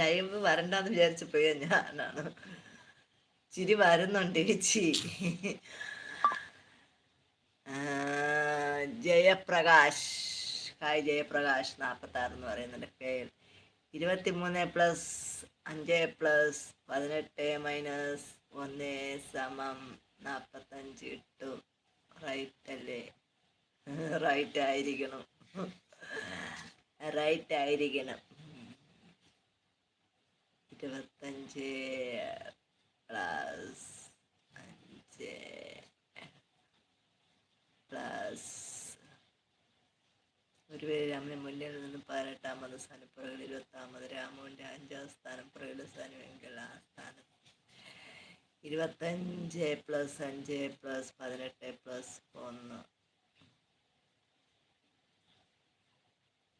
Live വരണ്ടെന്ന് വിചാരിച്ചു പോയ ഞാനാണ്. ചിരി വരുന്നുണ്ട് ചേച്ചി. ജയപ്രകാശ്, ഹായ് ജയപ്രകാശ് 46 എന്ന് പറയുന്നുണ്ട് പേര്. 23+5+18 - 1 = റൈറ്റ് അല്ലേ? റൈറ്റ് ആയിരിക്കണം, റൈറ്റ് ആയിരിക്കണം. 25+5+. ഒരു പേര് രാമനെ മുന്നിൽ നിന്ന് 18-ാമത് സ്ഥാനം, പുറകിൽ 20-ാമത്. രാമുവിൻ്റെ 5-ാം സ്ഥാനം, പുറകിലെ സ്ഥാനമെങ്കിൽ ആ സ്ഥാനം. 25+5+18+1